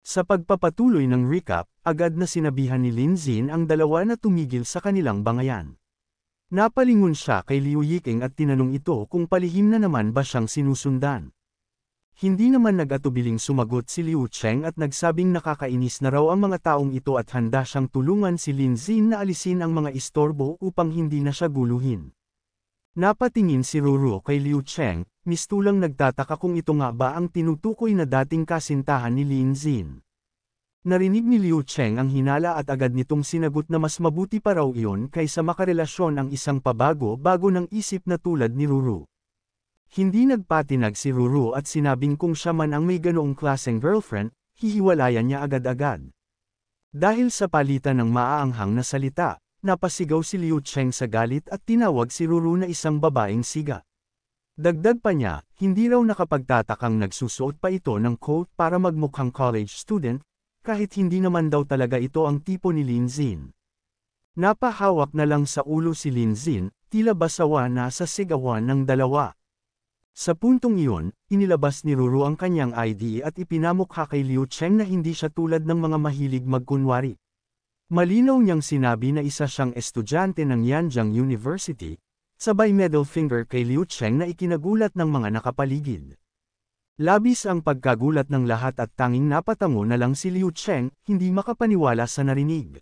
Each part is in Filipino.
Sa pagpapatuloy ng recap, agad na sinabihan ni Lin Xin ang dalawa na tumigil sa kanilang bangayan. Napalingon siya kay Liu Yiking at tinanong ito kung palihim na naman ba siyang sinusundan. Hindi naman nag-atubiling sumagot si Liu Cheng at nagsabing nakakainis na raw ang mga taong ito at handa siyang tulungan si Lin Xin na alisin ang mga istorbo upang hindi na siya guluhin. Napatingin si Ruru kay Liu Cheng, mistulang nagtataka kung ito nga ba ang tinutukoy na dating kasintahan ni Lin Xin. Narinig ni Liu Cheng ang hinala at agad nitong sinagot na mas mabuti pa raw iyon kaysa makarelasyon ang isang bago ng isip na tulad ni Ruru. Hindi nagpatinag si Ruru at sinabing kung siya man ang may ganoong klaseng girlfriend, hihiwalayan niya agad-agad. Dahil sa palitan ng maaanghang na salita, napasigaw si Liu Cheng sa galit at tinawag si Ruru na isang babaeng siga. Dagdag pa niya, hindi raw nakapagtatakang nagsusuot pa ito ng coat para magmukhang college student, kahit hindi naman daw talaga ito ang tipo ni Lin Xin. Napahawak na lang sa ulo si Lin Xin, tila basawa na sa sigawan ng dalawa. Sa puntong iyon, inilabas ni Ruru ang kanyang ID at ipinamukha kay Liu Cheng na hindi siya tulad ng mga mahilig magkunwari. Malinaw niyang sinabi na isa siyang estudyante ng Yanjiang University, sabay middle finger kay Liu Cheng na ikinagulat ng mga nakapaligid. Labis ang pagkagulat ng lahat at tanging napatango na lang si Liu Cheng, hindi makapaniwala sa narinig.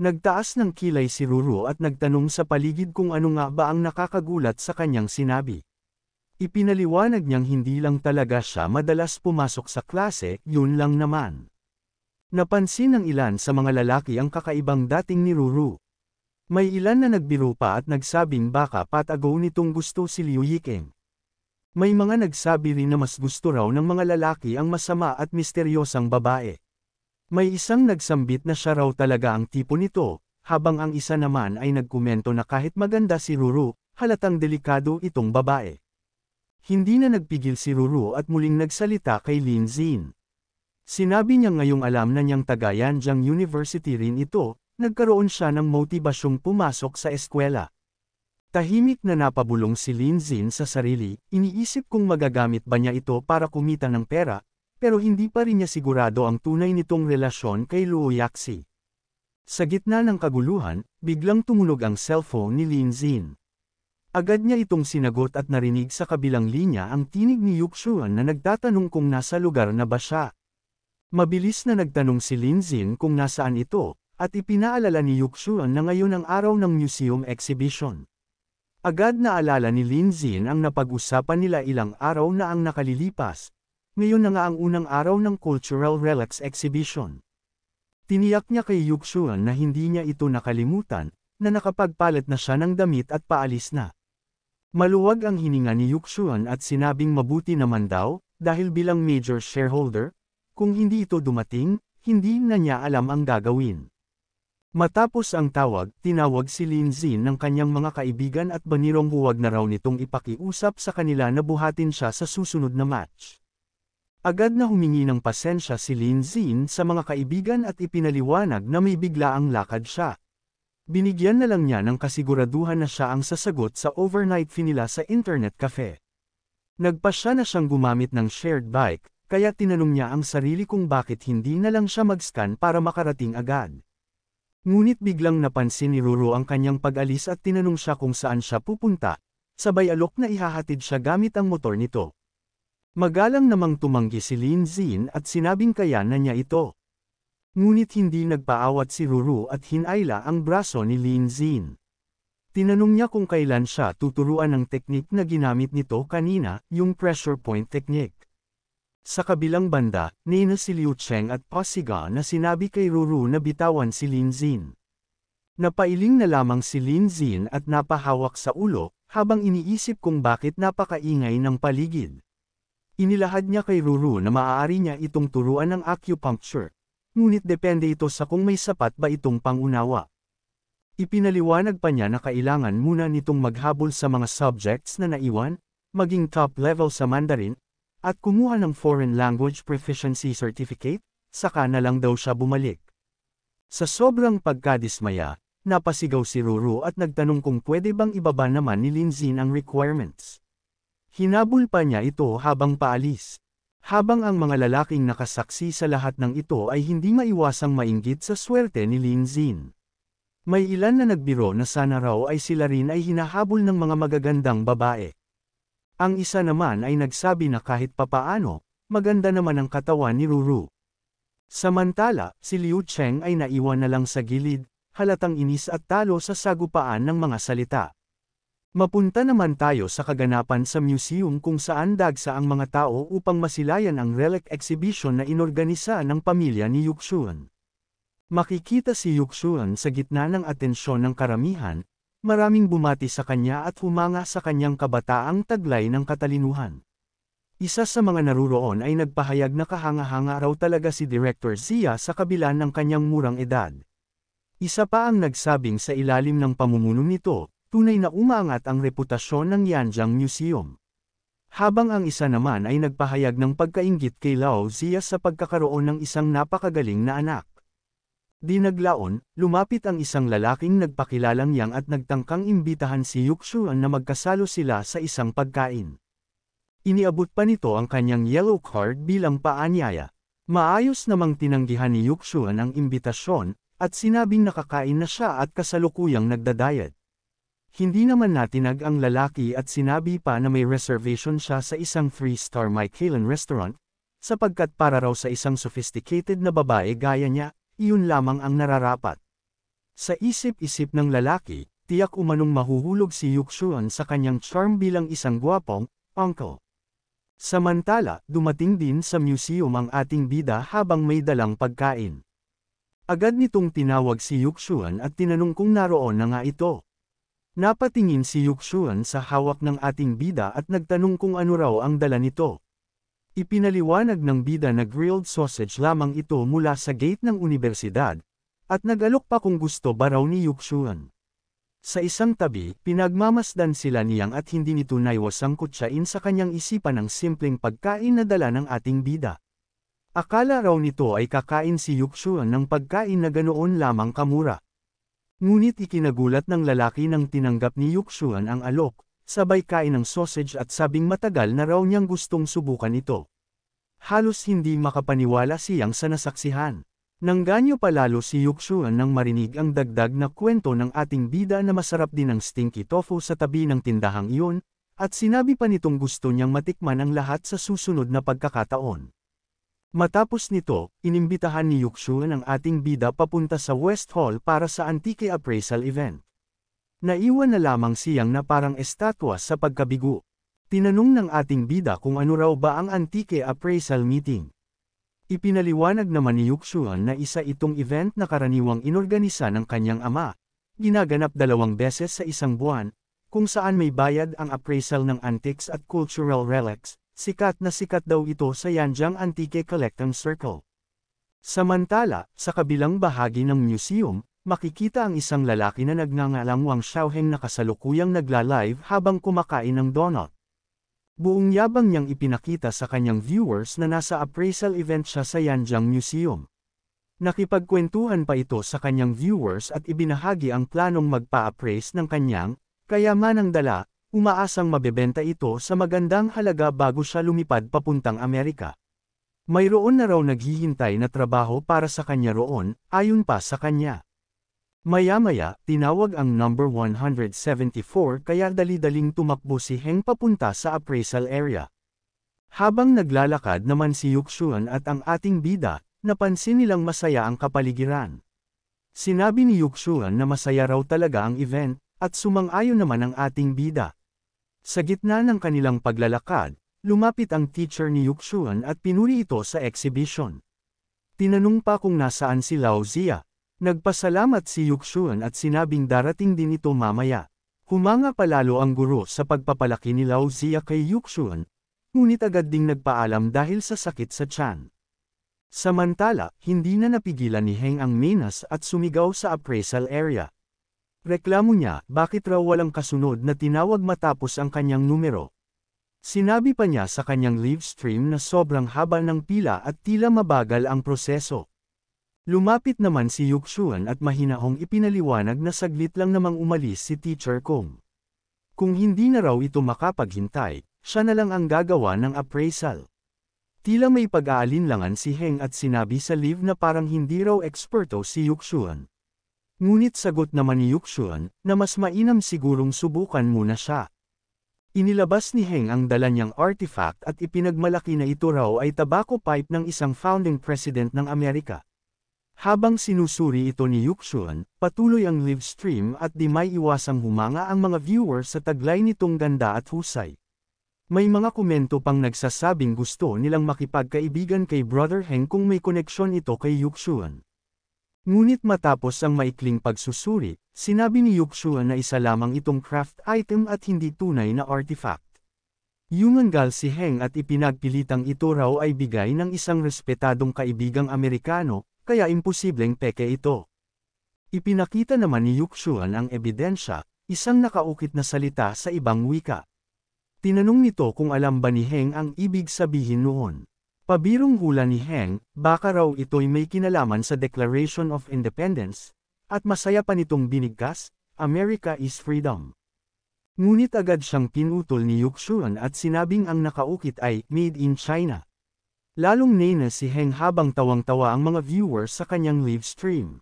Nagtaas ng kilay si Ruru at nagtanong sa paligid kung ano nga ba ang nakakagulat sa kanyang sinabi. Ipinaliwanag niyang hindi lang talaga siya madalas pumasok sa klase, yun lang naman. Napansin ng ilan sa mga lalaki ang kakaibang dating ni Ruru. May ilan na nagbiro pa at nagsabing baka patagaw nitong gusto si Liu Yiking. May mga nagsabi rin na mas gusto raw ng mga lalaki ang masama at misteryosang babae. May isang nagsambit na siya raw talaga ang tipo nito, habang ang isa naman ay nagkomento na kahit maganda si Ruru, halatang delikado itong babae. Hindi na nagpigil si Ruru at muling nagsalita kay Lin Xin. Sinabi niya ngayong alam na niyang taga Yanjiang University rin ito, nagkaroon siya ng motibasyong pumasok sa eskwela. Tahimik na napabulong si Lin Xin sa sarili, iniisip kung magagamit ba niya ito para kumita ng pera, pero hindi pa rin niya sigurado ang tunay nitong relasyon kay Luo Yaxi. Sa gitna ng kaguluhan, biglang tumunog ang cellphone ni Lin Xin. Agad niya itong sinagot at narinig sa kabilang linya ang tinig ni Yuxuan na nagtatanong kung nasa lugar na ba siya. Mabilis na nagtanong si Lin Xin kung nasaan ito, at ipinaalala ni Yuxuan na ngayon ang araw ng museum exhibition. Agad na alala ni Lin Xin ang napag-usapan nila ilang araw na ang nakalilipas. Ngayon na nga ang unang araw ng Cultural Relics Exhibition. Tiniyak niya kay Yuxuan na hindi niya ito nakalimutan, na nakapagpalit na siya ng damit at paalis na. Maluwag ang hininga ni Yuxuan at sinabing mabuti naman daw, dahil bilang major shareholder, kung hindi ito dumating, hindi na niya alam ang gagawin. Matapos ang tawag, tinawag si Lin Xin ng kanyang mga kaibigan at banirong huwag na raw nitong ipakiusap sa kanila na buhatin siya sa susunod na match. Agad na humingi ng pasensya si Lin Xin sa mga kaibigan at ipinaliwanag na may biglaang lakad siya. Binigyan na lang niya ng kasiguraduhan na siya ang sasagot sa overnight fee nila sa internet cafe. Nagpasya na siyang gumamit ng shared bike, kaya tinanong niya ang sarili kung bakit hindi na lang siya mag-scan para makarating agad. Ngunit biglang napansin ni Ruru ang kanyang pag-alis at tinanong siya kung saan siya pupunta, sabay alok na ihahatid siya gamit ang motor nito. Magalang namang tumanggi si Lin Xin at sinabing kaya na niya ito. Ngunit hindi nagpaawat si Ruru at hinayla ang braso ni Lin Xin. Tinanong niya kung kailan siya tuturuan ng teknik na ginamit nito kanina, yung pressure point technique. Sa kabilang banda, nina si Liu Cheng at Pasiga na sinabi kay Ruru na bitawan si Lin Xin. Napailing na lamang si Lin Xin at napahawak sa ulo, habang iniisip kung bakit napakaingay ng paligid. Inilahad niya kay Ruru na maaari niya itong turuan ng acupuncture, ngunit depende ito sa kung may sapat ba itong pangunawa. Ipinaliwanag pa niya na kailangan muna nitong maghabol sa mga subjects na naiwan, maging top level sa Mandarin, at kumuha ng Foreign Language Proficiency Certificate, saka na lang daw siya bumalik. Sa sobrang pagkadismaya, napasigaw si Ruru at nagtanong kung pwede bang ibaba naman ni Lin Xin ang requirements. Hinabol pa niya ito habang paalis. Habang ang mga lalaking nakasaksi sa lahat ng ito ay hindi maiwasang mainggit sa swerte ni Lin Zin. May ilan na nagbiro na sana raw ay sila rin ay hinahabol ng mga magagandang babae. Ang isa naman ay nagsabi na kahit papaano, maganda naman ang katawan ni Ruru. Samantala, si Liu Cheng ay naiwan na lang sa gilid, halatang inis at talo sa sagupaan ng mga salita. Mapunta naman tayo sa kaganapan sa museum kung saan dagsa ang mga tao upang masilayan ang relic exhibition na inorganisa ng pamilya ni Yuxuan. Makikita si Yuxuan sa gitna ng atensyon ng karamihan, maraming bumati sa kanya at humanga sa kanyang kabataang taglay ng katalinuhan. Isa sa mga naruroon ay nagpahayag na kahanga-hanga raw talaga si Director Zia sa kabila ng kanyang murang edad. Isa pa ang nagsabing sa ilalim ng pamumuno nito, tunay na umaangat ang reputasyon ng Yanjiang Museum. Habang ang isa naman ay nagpahayag ng pagkainggit kay Lao Zia sa pagkakaroon ng isang napakagaling na anak. Di naglaon, lumapit ang isang lalaking nagpakilalang Yang at nagtangkang imbitahan si Yuxuan na magkasalo sila sa isang pagkain. Iniabot pa nito ang kanyang yellow card bilang paanyaya. Maayos namang tinanggihan ni Yuxuan ang imbitasyon, at sinabing nakakain na siya at kasalukuyang nagda-diet. Hindi naman natinag ang lalaki at sinabi pa na may reservation siya sa isang 3-star Michelin restaurant, sapagkat para raw sa isang sophisticated na babae gaya niya, iyon lamang ang nararapat. Sa isip-isip ng lalaki, tiyak umanong mahuhulog si Yuxuan sa kanyang charm bilang isang gwapong uncle. Samantala, dumating din sa museum ang ating bida habang may dalang pagkain. Agad nitong tinawag si Yuxuan at tinanong kung naroon na nga ito. Napatingin si Yuxuan sa hawak ng ating bida at nagtanong kung ano raw ang dala nito. Ipinaliwanag ng bida na grilled sausage lamang ito mula sa gate ng unibersidad, at nag-alok pa kung gusto ba raw ni Yuxuan. Sa isang tabi, pinagmamasdan sila niyang at hindi nito naiwasang kutsain sa kanyang isipan ang simpleng pagkain na dala ng ating bida. Akala raw nito ay kakain si Yuxuan ng pagkain na ganoon lamang kamura. Ngunit ikinagulat ng lalaki nang tinanggap ni Yuxuan ang alok, sabay kain ng sausage at sabing matagal na raw niyang gustong subukan ito. Halos hindi makapaniwala siyang sa nasaksihan. Nangganyo palalo si Yuxuan nang marinig ang dagdag na kwento ng ating bida na masarap din ang stinky tofu sa tabi ng tindahang iyon, at sinabi pa nitong gusto niyang matikman ang lahat sa susunod na pagkakataon. Matapos nito, inimbitahan ni Yuxuan ang ating bida papunta sa West Hall para sa Antique Appraisal event. Naiwan na lamang siyang na parang estatwa sa pagkabigo. Tinanong ng ating bida kung ano raw ba ang Antique Appraisal meeting. Ipinaliwanag naman ni Yuxuan na isa itong event na karaniwang inorganisa ng kanyang ama, ginaganap 2 beses sa isang buwan, kung saan may bayad ang appraisal ng antiques at cultural relics. Sikat na sikat daw ito sa Yanjiang Antique Collecting Circle. Samantala, sa kabilang bahagi ng museum, makikita ang isang lalaki na nagngangalang Wang Xiaoheng na kasalukuyang nagla-live habang kumakain ng donut. Buong yabang niyang ipinakita sa kanyang viewers na nasa appraisal event siya sa Yanjiang Museum. Nakipagkwentuhan pa ito sa kanyang viewers at ibinahagi ang planong magpa-appraise ng kanyang kayamanang dala. Umaasang mabebenta ito sa magandang halaga bago siya lumipad papuntang Amerika. Mayroon na raw naghihintay na trabaho para sa kanya roon, ayon pa sa kanya. Maya-maya, tinawag ang number 174 kaya dali-daling tumakbo si Heng papunta sa appraisal area. Habang naglalakad naman si Yuxuan at ang ating bida, napansin nilang masaya ang kapaligiran. Sinabi ni Yuxuan na masaya raw talaga ang event, at sumang-ayon naman ang ating bida. Sa gitna ng kanilang paglalakad, lumapit ang teacher ni Yuxuan at pinuri ito sa exhibition. Tinanong pa kung nasaan si Lao Zia. Nagpasalamat si Yuxuan at sinabing darating din ito mamaya. Humanga palalo ang guro sa pagpapalaki ni Lao Zia kay Yuxuan, ngunit agad ding nagpaalam dahil sa sakit sa tiyan. Samantala, hindi na napigilan ni Heng ang menas at sumigaw sa appraisal area. Reklamo niya, bakit raw walang kasunod na tinawag matapos ang kanyang numero. Sinabi pa niya sa kanyang live stream na sobrang haba ng pila at tila mabagal ang proseso. Lumapit naman si Yuxuan at mahinahong ipinaliwanag na saglit lang namang umalis si Teacher Kong. Kung hindi na raw ito makapaghintay, siya na lang ang gagawa ng appraisal. Tila may pag-aalinlangan si Heng at sinabi sa Liv na parang hindi raw eksperto si Yuxuan. Ngunit sagot naman ni Yuxuan, na mas mainam sigurong subukan muna siya. Inilabas ni Heng ang dala niyang artifact at ipinagmalaki na ito raw ay tobacco pipe ng isang founding president ng Amerika. Habang sinusuri ito ni Yuxuan, patuloy ang live stream at di may iwasang humanga ang mga viewers sa taglay nitong ganda at husay. May mga komento pang nagsasabing gusto nilang makipagkaibigan kay Brother Heng kung may koneksyon ito kay Yuxuan. Ngunit matapos ang maikling pagsusuri, sinabi ni Yuxuan na isa lamang itong craft item at hindi tunay na artifact. Yumangal si Heng at ipinagpilitang ito raw ay bigay ng isang respetadong kaibigang Amerikano, kaya imposibleng peke ito. Ipinakita naman ni Yuxuan ang ebidensya, isang nakaukit na salita sa ibang wika. Tinanong nito kung alam ba ni Heng ang ibig sabihin noon. Pabirong hula ni Heng, baka raw ito'y may kinalaman sa Declaration of Independence, at masaya pa nitong binigkas, America is freedom. Ngunit agad siyang pinutol ni Yuxuan at sinabing ang nakaukit ay made in China. Lalong nena si Heng habang tawang-tawa ang mga viewers sa kanyang live stream.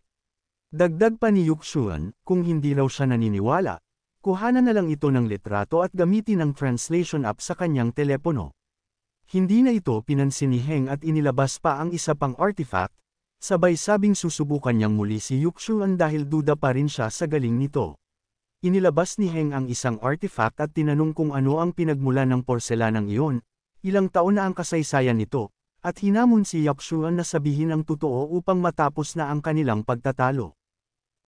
Dagdag pa ni Yuxuan, kung hindi raw siya naniniwala, kuhanan na lang ito ng litrato at gamitin ang translation app sa kanyang telepono. Hindi na ito pinansin ni Heng at inilabas pa ang isa pang artifact, sabay sabing susubukan niyang muli si Yuxuan dahil duda pa rin siya sa galing nito. Inilabas ni Heng ang isang artifact at tinanong kung ano ang pinagmulan ng porselanang iyon, ilang taon na ang kasaysayan nito, at hinamon si Yuxuan na sabihin ang totoo upang matapos na ang kanilang pagtatalo.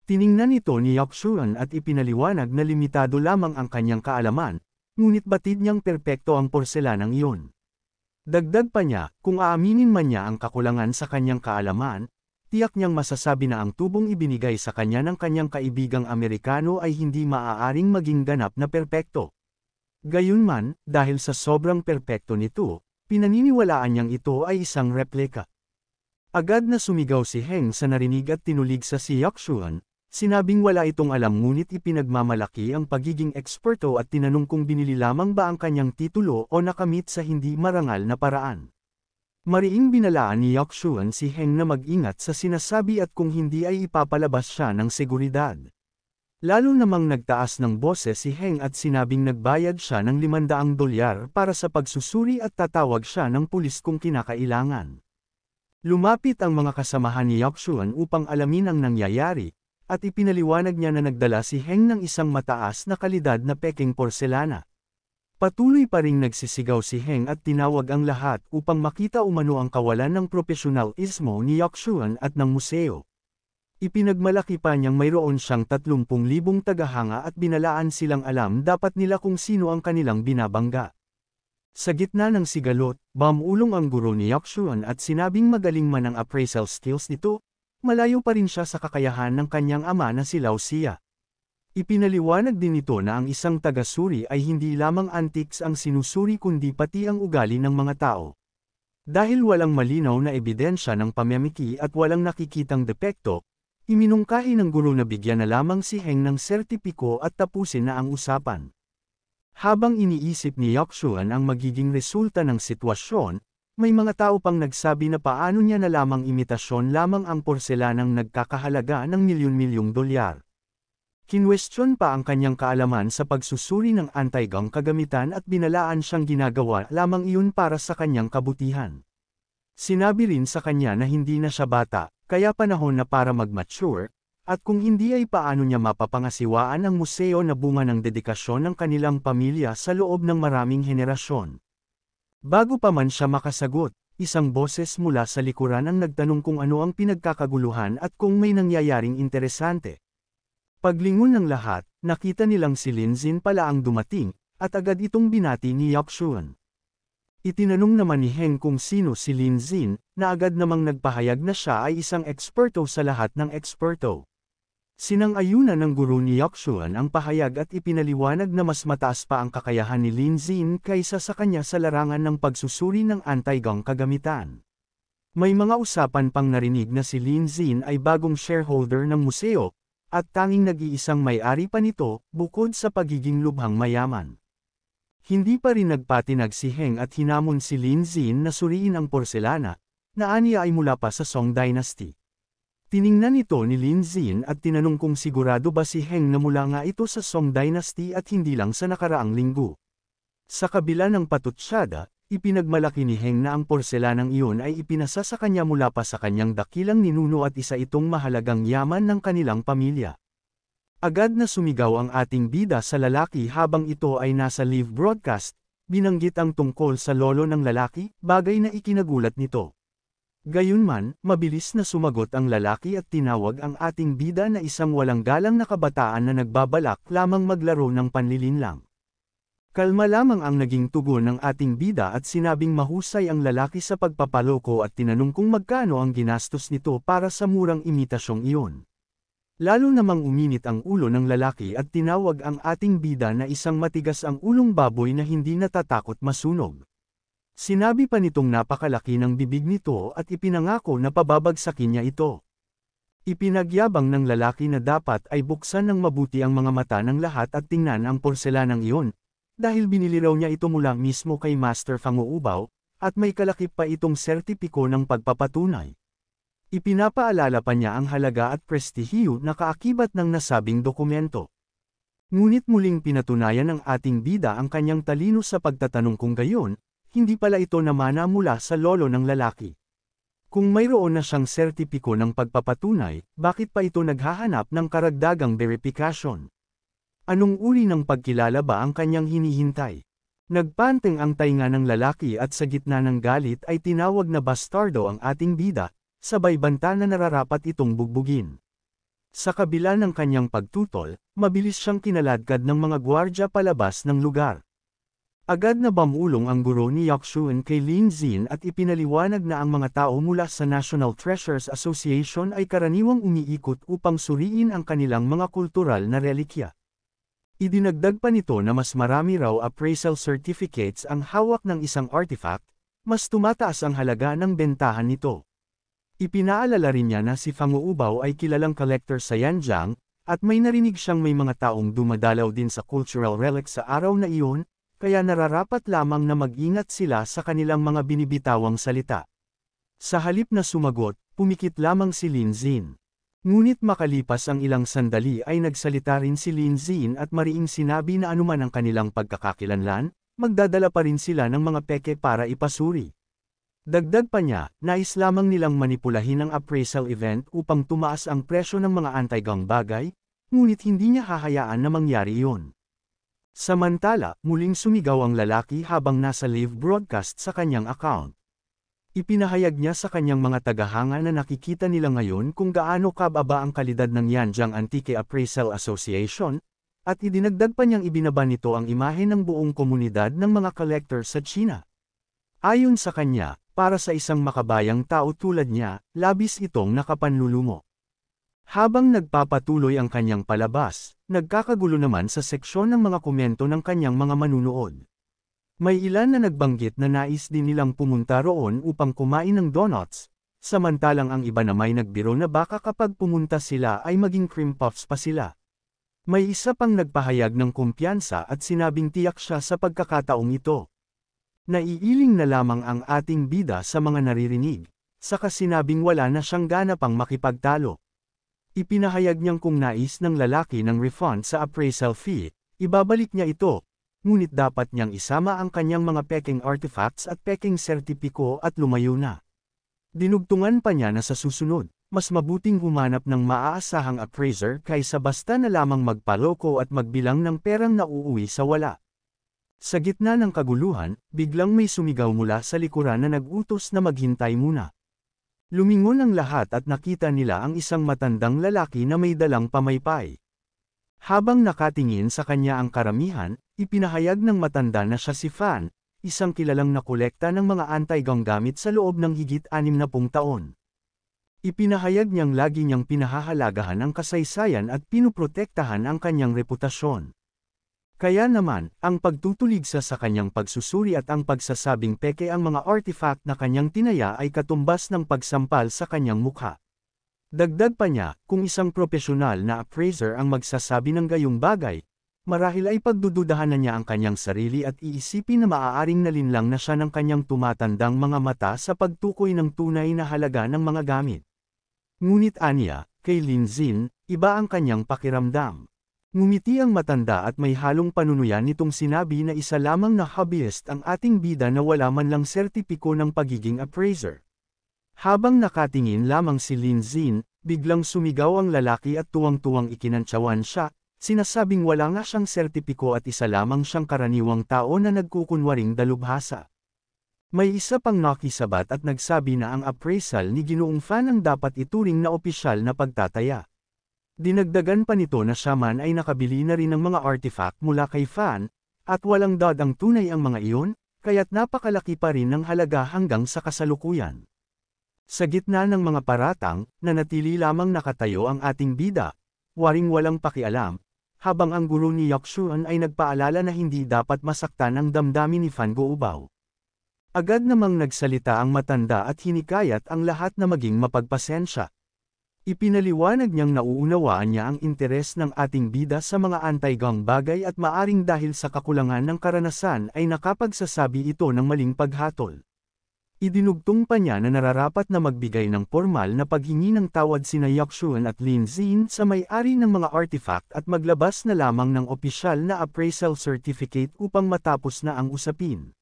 Tiningnan ito ni Yuxuan at ipinaliwanag na limitado lamang ang kanyang kaalaman, ngunit batid niyang perpekto ang porselanang iyon. Dagdag pa niya, kung aaminin man niya ang kakulangan sa kanyang kaalaman, tiyak niyang masasabi na ang tubong ibinigay sa kanya ng kanyang kaibigang Amerikano ay hindi maaaring maging ganap na perpekto. Gayunman, dahil sa sobrang perpekto nito, pinaniniwalaan niyang ito ay isang replika. Agad na sumigaw si Heng sa narinig at tinulig sa si Yuxuan, sinabing wala itong alam ngunit ipinagmamalaki ang pagiging eksperto at tinanong kung binili lamang ba ang kanyang titulo o nakamit sa hindi marangal na paraan. Mariing binalaan ni Yuxuan si Heng na mag-ingat sa sinasabi at kung hindi ay ipapalabas siya ng seguridad. Lalo namang nagtaas ng boses si Heng at sinabing nagbayad siya ng $500 para sa pagsusuri at tatawag siya ng pulis kung kinakailangan. Lumapit ang mga kasamahan ni Yuxuan upang alamin ang nangyayari, at ipinaliwanag niya na nagdala si Heng ng isang mataas na kalidad na peking porselana. Patuloy pa ring nagsisigaw si Heng at tinawag ang lahat upang makita umano ang kawalan ng profesionalismo ni Yuxuan at ng museo. Ipinagmalaki pa niyang mayroon siyang 30,000 tagahanga at binalaan silang alam dapat nila kung sino ang kanilang binabangga. Sa gitna ng sigalot, bumulong ang guro ni Yuxuan at sinabing magaling man ang appraisal skills nito, malayo pa rin siya sa kakayahan ng kanyang ama na si Lao Xia. Ipinaliwanag din ito na ang isang taga-suri ay hindi lamang antiques ang sinusuri kundi pati ang ugali ng mga tao. Dahil walang malinaw na ebidensya ng pamamiki at walang nakikitang depekto, iminungkahi ng guro na bigyan na lamang si Heng ng sertipiko at tapusin na ang usapan. Habang iniisip ni Yuxuan ang magiging resulta ng sitwasyon, may mga tao pang nagsabi na paano niya na lamang imitasyon lamang ang porselanang nagkakahalaga ng milyon-milyong dolyar. Kinwestiyon pa ang kanyang kaalaman sa pagsusuri ng anti-gang kagamitan at binalaan siyang ginagawa lamang iyon para sa kanyang kabutihan. Sinabi rin sa kanya na hindi na siya bata, kaya panahon na para mag-mature, at kung hindi ay paano niya mapapangasiwaan ang museo na bunga ng dedikasyon ng kanilang pamilya sa loob ng maraming henerasyon. Bago pa man siya makasagot, isang boses mula sa likuran ang nagtanong kung ano ang pinagkakaguluhan at kung may nangyayaring interesante. Paglingon ng lahat, nakita nilang si Linzin pala ang dumating, at agad itong binati ni Yuxuan. Itinanong naman ni Heng kung sino si Linzin, na agad namang nagpahayag na siya ay isang eksperto sa lahat ng eksperto. Sinang-ayunan ng guro ni Yuxuan ang pahayag at ipinaliwanag na mas mataas pa ang kakayahan ni Linzin kaysa sa kanya sa larangan ng pagsusuri ng anti-gang kagamitan. May mga usapan pang narinig na si Linzin ay bagong shareholder ng museo, at tanging nag-iisang may-ari pa nito, bukod sa pagiging lubhang mayaman. Hindi pa rin nagpatinag si Heng at hinamon si Lin Xin na suriin ang porselana, na aniya ay mula pa sa Song Dynasty. Tiningnan ito ni Lin Xin at tinanong kung sigurado ba si Heng na mula nga ito sa Song Dynasty at hindi lang sa nakaraang linggo. Sa kabila ng patutsyada, ipinagmalaki ni Heng na ang porselanang iyon ay ipinasa sa kanya mula pa sa kanyang dakilang ninuno at isa itong mahalagang yaman ng kanilang pamilya. Agad na sumigaw ang ating bida sa lalaki habang ito ay nasa live broadcast, binanggit ang tungkol sa lolo ng lalaki, bagay na ikinagulat nito. Gayunman, mabilis na sumagot ang lalaki at tinawag ang ating bida na isang walang galang na kabataan na nagbabalak lamang maglaro ng panlilinlang. Kalma lamang ang naging tugon ng ating bida at sinabing mahusay ang lalaki sa pagpapaloko at tinanong kung magkano ang ginastos nito para sa murang imitasyong iyon. Lalo namang uminit ang ulo ng lalaki at tinawag ang ating bida na isang matigas ang ulong baboy na hindi natatakot masunog. Sinabi pa nitong napakalaki ng bibig nito at ipinangako na pababagsakin niya ito. Ipinagyabang ng lalaki na dapat ay buksan ng mabuti ang mga mata ng lahat at tingnan ang porselanang iyon, dahil binili raw niya ito mula mismo kay Master Fanguubaw, at may kalakip pa itong sertipiko ng pagpapatunay. Ipinapaalala pa niya ang halaga at prestihiyo na kaakibat ng nasabing dokumento. Ngunit muling pinatunayan ng ating bida ang kanyang talino sa pagtatanong kung gayon, hindi pala ito namana mula sa lolo ng lalaki. Kung mayroon na siyang sertipiko ng pagpapatunay, bakit pa ito naghahanap ng karagdagang verifikasyon? Anong uri ng pagkilala ba ang kanyang hinihintay? Nagpanteng ang tainga ng lalaki at sa gitna ng galit ay tinawag na bastardo ang ating bida, sabay banta na nararapat itong bugbugin. Sa kabila ng kanyang pagtutol, mabilis siyang kinaladkad ng mga gwardya palabas ng lugar. Agad na bamulong ang guro ni Yakshuan kay Lin Xin at ipinaliwanag na ang mga tao mula sa National Treasures Association ay karaniwang umiikot upang suriin ang kanilang mga kultural na relikya. Idinagdag pa nito na mas marami raw appraisal certificates ang hawak ng isang artifact, mas tumataas ang halaga ng bentahan nito. Ipinaalala rin niya na si Fanguubaw ay kilalang collector sa Yanjiang, at may narinig siyang may mga taong dumadalaw din sa cultural relics sa araw na iyon, kaya nararapat lamang na mag-ingat sila sa kanilang mga binibitawang salita. Sa halip na sumagot, pumikit lamang si Lin Xin. Ngunit makalipas ang ilang sandali ay nagsalita rin si Lin Xin at mariing sinabi na anuman ang kanilang pagkakakilanlan, magdadala pa rin sila ng mga peke para ipasuri. Dagdag pa niya, nais lamang nilang manipulahin ang appraisal event upang tumaas ang presyo ng mga anti-gang bagay, ngunit hindi niya hahayaan na mangyari iyon. Samantala, muling sumigaw ang lalaki habang nasa live broadcast sa kanyang account. Ipinahayag niya sa kanyang mga tagahanga na nakikita nila ngayon kung gaano kababa ang kalidad ng Yanjiang Antique Appraisal Association, at idinagdag pa niyang ibinaba nito ang imahe ng buong komunidad ng mga collector sa China. Ayon sa kanya, para sa isang makabayang tao tulad niya, labis itong nakapanlulumo. Habang nagpapatuloy ang kanyang palabas, nagkakagulo naman sa seksyon ng mga komento ng kanyang mga manunood. May ilan na nagbanggit na nais din nilang pumunta roon upang kumain ng donuts, samantalang ang iba na may nagbiro na baka kapag pumunta sila ay maging cream puffs pa sila. May isa pang nagpahayag ng kumpiyansa at sinabing tiyak siya sa pagkakataong ito. Naiiling na lamang ang ating bida sa mga naririnig, saka sinabing wala na siyang gana pang makipagtalo. Ipinahayag niyang kung nais ng lalaki ng refund sa appraisal fee, ibabalik niya ito, ngunit dapat niyang isama ang kanyang mga peking artifacts at peking sertipiko at lumayo na. Dinugtungan pa niya na sa susunod, mas mabuting humanap ng maaasahang appraiser kaysa basta na lamang magpaloko at magbilang ng perang nauuwi sa wala. Sa gitna ng kaguluhan, biglang may sumigaw mula sa likuran na nag-utos na maghintay muna. Lumingon ang lahat at nakita nila ang isang matandang lalaki na may dalang pamaypay. Habang nakatingin sa kanya ang karamihan, ipinahayag ng matanda na siya si Fan, isang kilalang nakolekta ng mga anti-gang gamit sa loob ng higit 60 taon. Ipinahayag niyang lagi niyang pinahahalagahan ang kasaysayan at pinuprotektahan ang kanyang reputasyon. Kaya naman, ang pagtutuligsa sa kanyang pagsusuri at ang pagsasabing peke ang mga artifact na kanyang tinaya ay katumbas ng pagsampal sa kanyang mukha. Dagdag pa niya, kung isang propesyonal na appraiser ang magsasabi ng gayong bagay, Marahil ay pagdududahan na niya ang kanyang sarili at iisipin na maaaring nalinlang na siya ng kanyang tumatandang mga mata sa pagtukoy ng tunay na halaga ng mga gamit. Ngunit aniya, kay Linzin, iba ang kanyang pakiramdam. Ngumiti ang matanda at may halong panunuyan nitong sinabi na isa lamang na hobbyist ang ating bida na wala man lang sertipiko ng pagiging appraiser. Habang nakatingin lamang si Linzin, biglang sumigaw ang lalaki at tuwang-tuwang ikinantsawan siya. Sinasabing wala nga siyang sertipiko at isa lamang siyang karaniwang tao na nagkukunwaring dalubhasa. May isa pang nakisabat at nagsabi na ang appraisal ni Ginoong Fan ang dapat ituring na opisyal na pagtataya. Dinagdagan pa nito na siya man ay nakabili na rin ng mga artifact mula kay Fan, at walang dadang tunay ang mga iyon, kaya't napakalaki pa rin ng halaga hanggang sa kasalukuyan. Sa gitna ng mga paratang, nanatili lamang nakatayo ang ating bida, waring walang pakialam, habang ang guro ni Yakshuan ay nagpaalala na hindi dapat masaktan ang damdamin ni Fan Guobao. Agad namang nagsalita ang matanda at hinikayat ang lahat na maging mapagpasensya. Ipinaliwanag niyang nauunawaan niya ang interes ng ating bida sa mga anti-gang bagay at maaring dahil sa kakulangan ng karanasan ay nakapagsasabi ito ng maling paghatol. Idinugtong pa niya na nararapat na magbigay ng formal na paghingi ng tawad sina Yakshuan at Linzin sa may-ari ng mga artifact at maglabas na lamang ng opisyal na appraisal certificate upang matapos na ang usapin.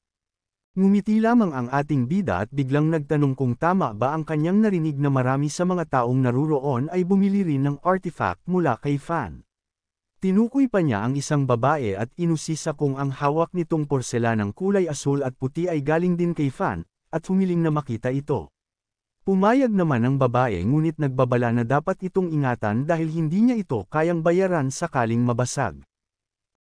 Ngumiti lamang ang ating bida at biglang nagtanong kung tama ba ang kanyang narinig na marami sa mga taong naruroon ay bumili rin ng artifact mula kay Fan. Tinukoy pa niya ang isang babae at inusisa kung ang hawak nitong porselanang kulay asul at puti ay galing din kay Fan, at humiling na makita ito. Pumayag naman ang babae ngunit nagbabala na dapat itong ingatan dahil hindi niya ito kayang bayaran sakaling mabasag.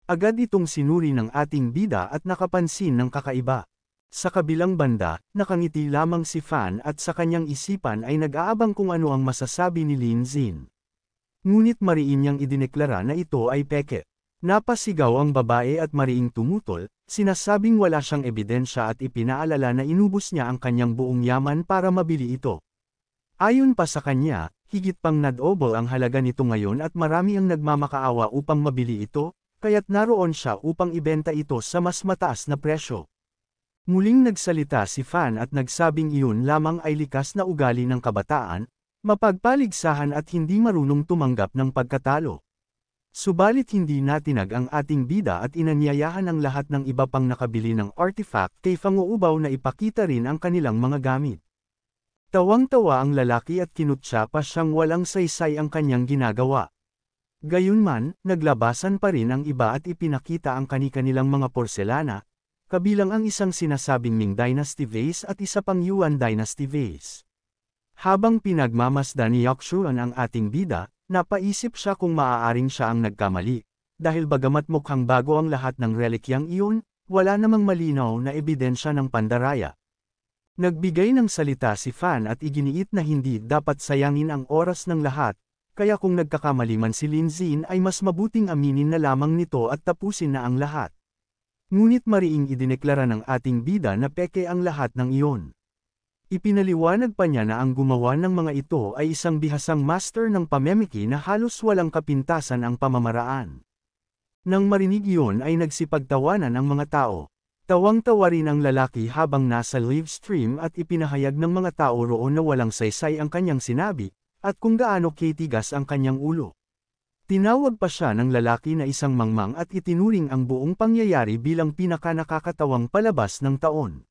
Agad itong sinuri ng ating bida at nakapansin ng kakaiba. Sa kabilang banda, nakangiti lamang si Fan at sa kanyang isipan ay nag-aabang kung ano ang masasabi ni Linzin. Ngunit mariin niyang idineklara na ito ay peke. Napasigaw ang babae at mariing tumutol, sinasabing wala siyang ebidensya at ipinaalala na inubos niya ang kanyang buong yaman para mabili ito. Ayon pa sa kanya, higit pang nadobol ang halaga nito ngayon at marami ang nagmamakaawa upang mabili ito, kaya't naroon siya upang ibenta ito sa mas mataas na presyo. Muling nagsalita si Fan at nagsabing iyon lamang ay likas na ugali ng kabataan, mapagpaligsahan at hindi marunong tumanggap ng pagkatalo. Subalit hindi natinag ang ating bida at inanyayahan ang lahat ng iba pang nakabili ng artifact kay Fan Guobao na ipakita rin ang kanilang mga gamit. Tawang-tawa ang lalaki at kinutya pa siyang walang saysay ang kanyang ginagawa. Gayunman, naglabasan pa rin ang iba at ipinakita ang kani-kanilang mga porselana, kabilang ang isang sinasabing Ming Dynasty vase at isa pang Yuan Dynasty vase. Habang pinagmamasdan ni Yakshuan ang ating bida, napaisip siya kung maaaring siya ang nagkamali, dahil bagamat mukhang bago ang lahat ng relikyang iyon, wala namang malinaw na ebidensya ng pandaraya. Nagbigay ng salita si Fan at iginiit na hindi dapat sayangin ang oras ng lahat, kaya kung nagkakamali man si Linzin ay mas mabuting aminin na lamang nito at tapusin na ang lahat. Ngunit mariing idineklara ng ating bida na peke ang lahat ng iyon. Ipinaliwanag pa niya na ang gumawa ng mga ito ay isang bihasang master ng pamemiki na halos walang kapintasan ang pamamaraan. Nang marinig iyon ay nagsipagtawanan ang mga tao. Tawang-tawa rin ang lalaki habang nasa live stream at ipinahayag ng mga tao roon na walang saysay ang kanyang sinabi, at kung gaano katigas ang kanyang ulo. Tinawag pa siya ng lalaki na isang mangmang at itinuring ang buong pangyayari bilang pinaka-nakakatawang palabas ng taon.